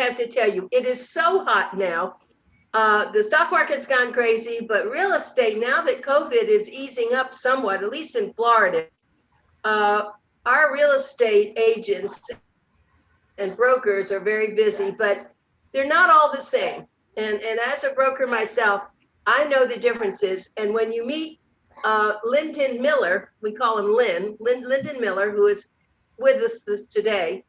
have to tell you, it is so hot now. The stock market's gone crazy, but real estate, now that COVID is easing up somewhat, at least in Florida, our real estate agents and brokers are very busy, but they're not all the same. And as a broker myself, I know the differences. And when you meet Lyndon Miller, we call him Lyndon Miller, who is with us today,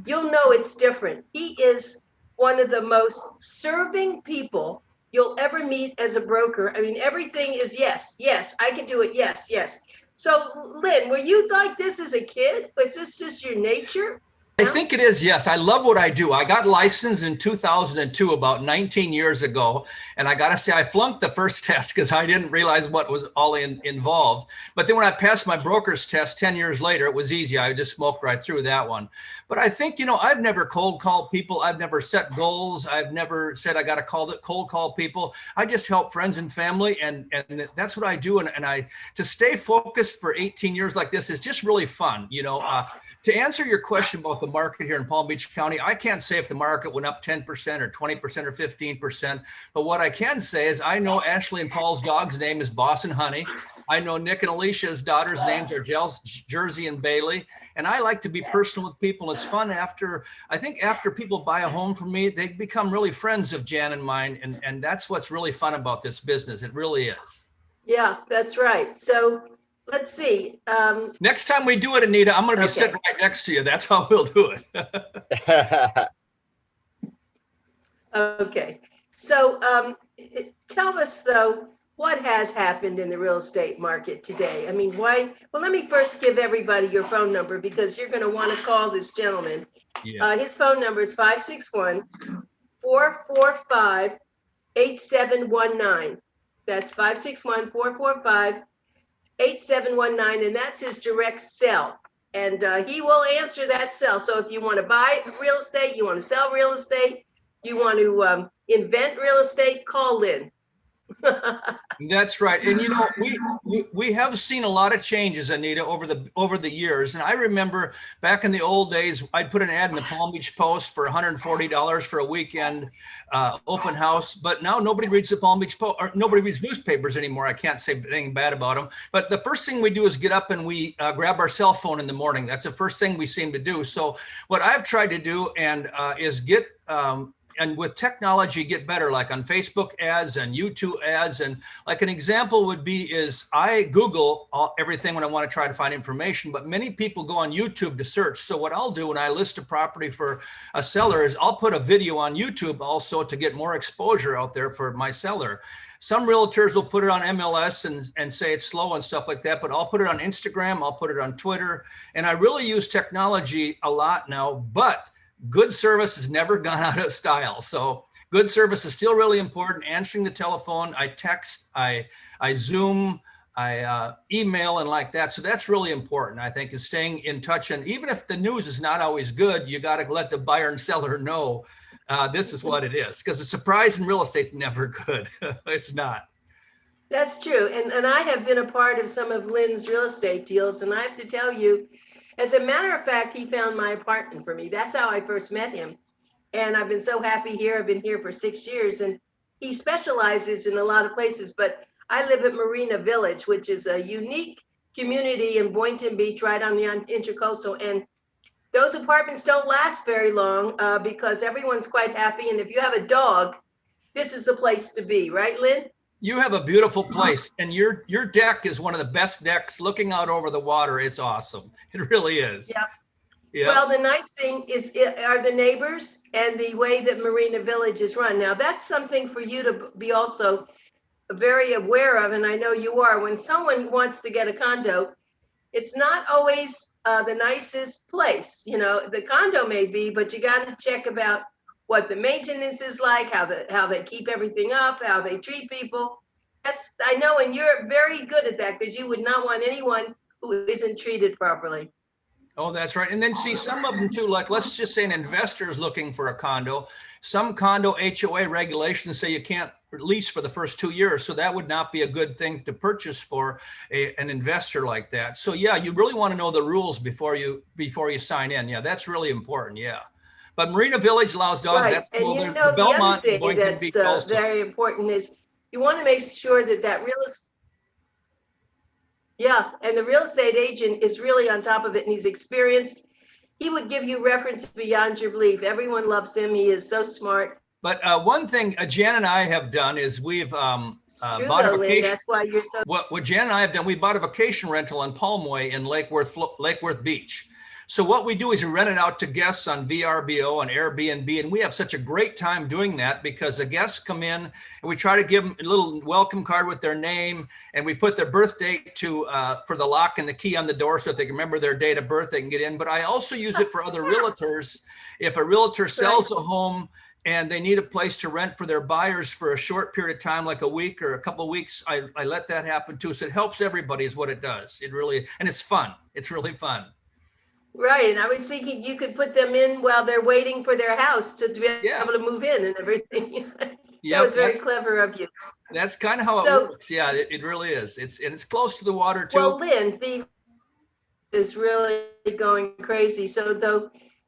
you'll know it's different. He is one of the most serving people you'll ever meet as a broker. I mean, everything is yes, yes, I can do it. Yes, yes. So, Lynn, were you like this as a kid? Was this just your nature? I think it is, yes. I love what I do. I got licensed in 2002, about 19 years ago. And I got to say, I flunked the first test because I didn't realize what was all involved. But then when I passed my broker's test 10 years later, it was easy. I just smoked right through that one. But I think, I've never cold called people. I've never set goals. I've never said I got to cold call people. I just help friends and family. And that's what I do. And I to stay focused for 18 years like this is just really fun. To answer your question about the market here in Palm Beach County, I can't say if the market went up 10% or 20% or 15%. But what I can say is I know Ashley and Paul's dog's name is Boss and Honey. I know Nick and Alicia's daughter's names are Jersey and Bailey. And I like to be personal with people. It's fun after people buy a home from me, they become really friends of Jan and mine. And that's what's really fun about this business. It really is. Yeah, that's right. So let's see. Next time we do it, Anita, I'm going to be sitting right next to you. That's how we'll do it. Okay. So tell us, though, what has happened in the real estate market today? I mean, why? Well, let me first give everybody your phone number because you're going to want to call this gentleman. Yeah. His phone number is 561-445-8719. That's 561-445-8719, and that's his direct cell. And he will answer that cell. So if you want to buy real estate, you want to sell real estate, you want to invent real estate, call Lynn. That's right. And we have seen a lot of changes, Anita, over the years. And I remember back in the old days, I'd put an ad in the Palm Beach Post for $140 for a weekend open house. But now nobody reads the Palm Beach Post, or nobody reads newspapers anymore. I can't say anything bad about them. But the first thing we do is get up and we grab our cell phone in the morning. That's the first thing we seem to do. So what I've tried to do is get and with technology get better, like on Facebook ads and YouTube ads. And like an example would be is I Google everything when I want to try to find information, but many people go on YouTube to search. So what I'll do when I list a property for a seller is I'll put a video on YouTube also to get more exposure out there for my seller. Some realtors will put it on MLS and say it's slow and stuff like that, but I'll put it on Instagram, I'll put it on Twitter. And I really use technology a lot now, but good service has never gone out of style. So good service is still really important. Answering the telephone, I text, I Zoom, I email and like that. So that's really important, I think, is staying in touch. And even if the news is not always good, you got to let the buyer and seller know this is what it is. Because a surprise in real estate is never good. It's not. That's true. And I have been a part of some of Lynn's real estate deals. And I have to tell you, as a matter of fact, he found my apartment for me. That's how I first met him. And I've been so happy here. I've been here for 6 years, and he specializes in a lot of places, but I live at Marina Village, which is a unique community in Boynton Beach, right on the Intercoastal. And those apartments don't last very long because everyone's quite happy. And if you have a dog, this is the place to be, right, Lynn? You have a beautiful place, and your deck is one of the best decks looking out over the water. It's awesome. It really is. Yeah. Yep. Well, the nice thing are the neighbors and the way that Marina Village is run. Now, that's something for you to be also very aware of, and I know you are. When someone wants to get a condo, it's not always the nicest place. The condo may be, but you got to check about what the maintenance is like, how they keep everything up, how they treat people. I know, and you're very good at that because you would not want anyone who isn't treated properly. Oh, that's right. And then see some of them too, like let's just say an investor is looking for a condo. Some condo HOA regulations say you can't lease for the first 2 years. So that would not be a good thing to purchase for an investor like that. So yeah, you really want to know the rules before you sign in. Yeah, that's really important. Yeah. But Marina Village allows dogs. Right. That's And cool. you There's know, the the other Belmont and thing Boynton that's Beach also. very important is you want to make sure that real estate, yeah, and the real estate agent is really on top of it and he's experienced. He would give you references beyond your belief. Everyone loves him. He is so smart. But one thing Jan and I have done is we've It's true bought a though, Lynn. vacation. That's why you're so. What Jan and I have done, we bought a vacation rental in Palmway in Lake Worth Beach. So what we do is we rent it out to guests on VRBO and Airbnb, and we have such a great time doing that because the guests come in and we try to give them a little welcome card with their name, and we put their birth date to for the lock and the key on the door, so if they can remember their date of birth, they can get in. But I also use it for other realtors. If a realtor sells a home and they need a place to rent for their buyers for a short period of time, like a week or a couple of weeks, I let that happen too. So it helps everybody is what it does. It really, and it's fun. It's really fun. Right. And I was thinking you could put them in while they're waiting for their house to be able to move in and everything. That was very clever of you. That's kind of how it works. Yeah, it really is. It's close to the water too. Well, Lynn, the is really going crazy.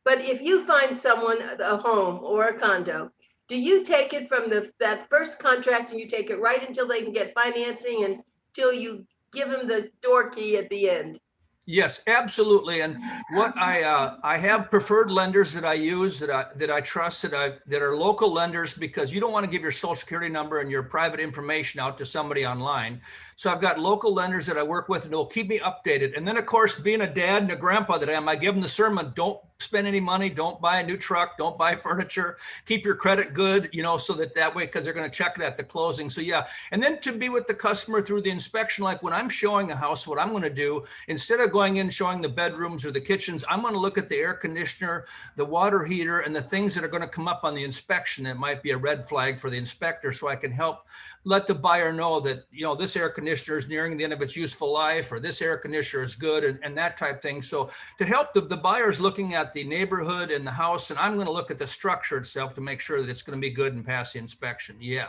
But if you find someone a home or a condo, do you take it from that first contract and you take it right until they can get financing and until you give them the door key at the end? Yes, absolutely. And what I have preferred lenders that I use that I trust that are local lenders, because you don't want to give your social security number and your private information out to somebody online. So I've got local lenders that I work with and they'll keep me updated. And then of course, being a dad and a grandpa that I am, I give them the sermon: don't spend any money, don't buy a new truck, don't buy furniture, keep your credit good, so that way, because they're going to check it at the closing. So yeah. And then to be with the customer through the inspection, like when I'm showing a house, what I'm going to do, instead of going in showing the bedrooms or the kitchens, I'm going to look at the air conditioner, the water heater, and the things that are going to come up on the inspection that might be a red flag for the inspector, so I can help let the buyer know that, this air conditioner is nearing the end of its useful life, or this air conditioner is good, and that type thing. So to help the buyers looking at the neighborhood and the house, and I'm going to look at the structure itself to make sure that it's going to be good and pass the inspection. Yeah.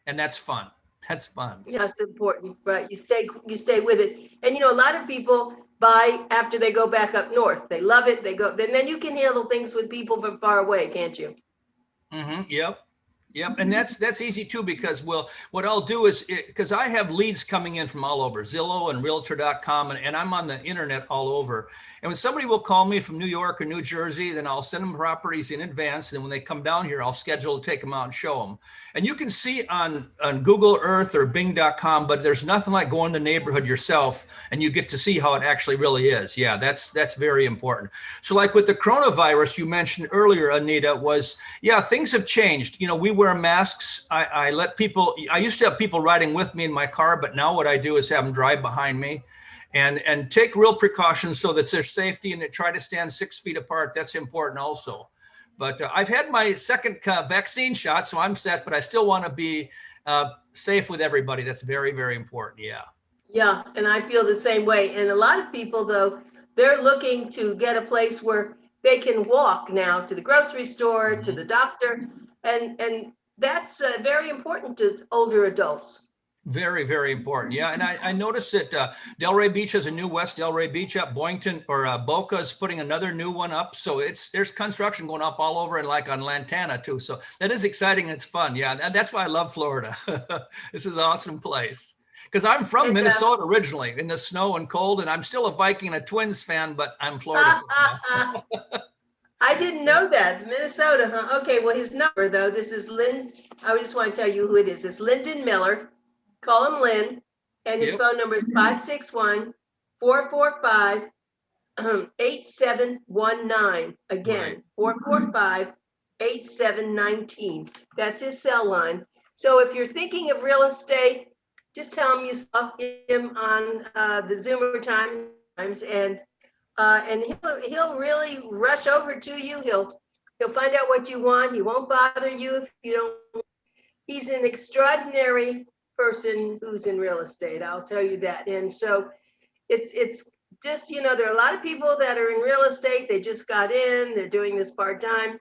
And that's fun. That's fun. Yeah, it's important, right? You stay with it. And a lot of people buy after they go back up north. They love it. They go, then you can handle things with people from far away, can't you? Mm-hmm. Yep. Yep. And that's easy too, because what I'll do is, because I have leads coming in from all over, Zillow and realtor.com, and I'm on the internet all over. And when somebody will call me from New York or New Jersey, then I'll send them properties in advance. And when they come down here, I'll schedule to take them out and show them. And you can see on Google Earth or Bing.com, but there's nothing like going to the neighborhood yourself and you get to see how it actually really is. Yeah, that's very important. So like with the coronavirus you mentioned earlier, Anita, things have changed. We wear masks. I used to have people riding with me in my car, but now what I do is have them drive behind me and take real precautions so that there's safety, and try to stand 6 feet apart. That's important also. But I've had my second vaccine shot, so I'm set, but I still want to be safe with everybody. That's very, very important. Yeah. Yeah. And I feel the same way. And a lot of people, though, they're looking to get a place where they can walk now to the grocery store, to the doctor. And that's very important to older adults. Very, very important. Yeah. And I noticed that Delray Beach has a new West Delray Beach up. Boynton or Boca is putting another new one up. So there's construction going up all over, and like on Lantana too. So that is exciting and it's fun. Yeah. That's why I love Florida. This is an awesome place. Because I'm from Minnesota originally, in the snow and cold, and I'm still a Viking and a Twins fan, but I'm Florida. I didn't know that. Minnesota, huh? Okay, well, his number, though, this is Lynn. I just want to tell you who it is. It's Lyndon Miller. Call him Lynn. And his phone number is 561-445-8719. Again, 445-8719. That's his cell line. So if you're thinking of real estate, just tell him you saw him on the Zoomer Times, and he'll really rush over to you. He'll find out what you want. He won't bother you if you don't. He's an extraordinary person who's in real estate. I'll tell you that. And so it's just, there are a lot of people that are in real estate. They just got in. They're doing this part-time.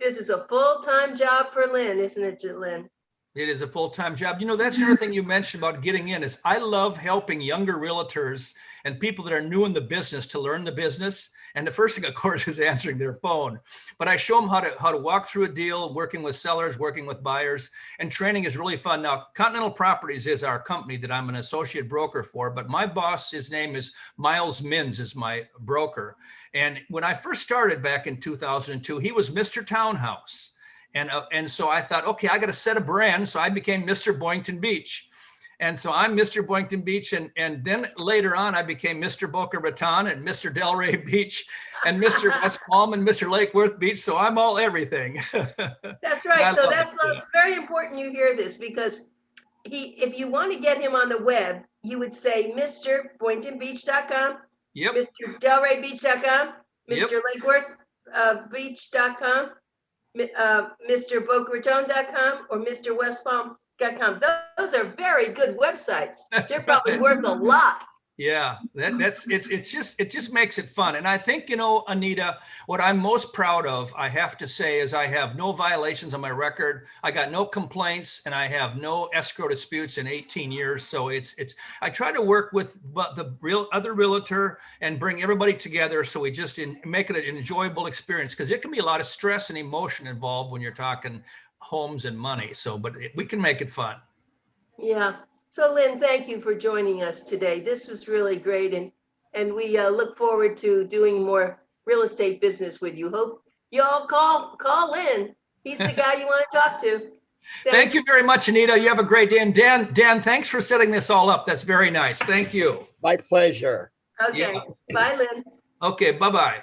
This is a full-time job for Lynn, isn't it, Lynn? It is a full-time job. You know, that's another thing you mentioned about getting in is I love helping younger realtors and people that are new in the business to learn the business. And the first thing, of course, is answering their phone. But I show them how to walk through a deal, working with sellers, working with buyers, and training is really fun. Now, Continental Properties is our company that I'm an associate broker for, but my boss, his name is Miles Mins, is my broker. And when I first started back in 2002, he was Mr. Townhouse. And so I thought, okay, I got to set a brand. So I became Mr. Boynton Beach. And so I'm Mr. Boynton Beach. And then later on, I became Mr. Boca Raton and Mr. Delray Beach and Mr. West Palm and Mr. Lake Worth Beach. So I'm all everything. That's right. So it's very important you hear this, because if you want to get him on the web, you would say MrBoyntonBeach.com, yep. Mr. DelrayBeach.com, Mr. Yep. Lake Worth Beach.com, MrBocaRaton.com, or MrWestPalm.com. Those are very good websites. They're probably worth a lot. Yeah, it just makes it fun. And I think, you know, Anita, what I'm most proud of, I have to say, is I have no violations on my record. I got no complaints, and I have no escrow disputes in 18 years. So I try to work with the other realtor and bring everybody together, so we just make it an enjoyable experience, because it can be a lot of stress and emotion involved when you're talking homes and money. So, but we can make it fun. Yeah. So Lynn, thank you for joining us today. This was really great, and we look forward to doing more real estate business with you. Hope you all call Lynn. He's the guy you want to talk to. Thank you very much, Anita. You have a great day. And Dan, thanks for setting this all up. That's very nice. Thank you. My pleasure. Okay. Yeah. Bye, Lynn. Okay. Bye-bye.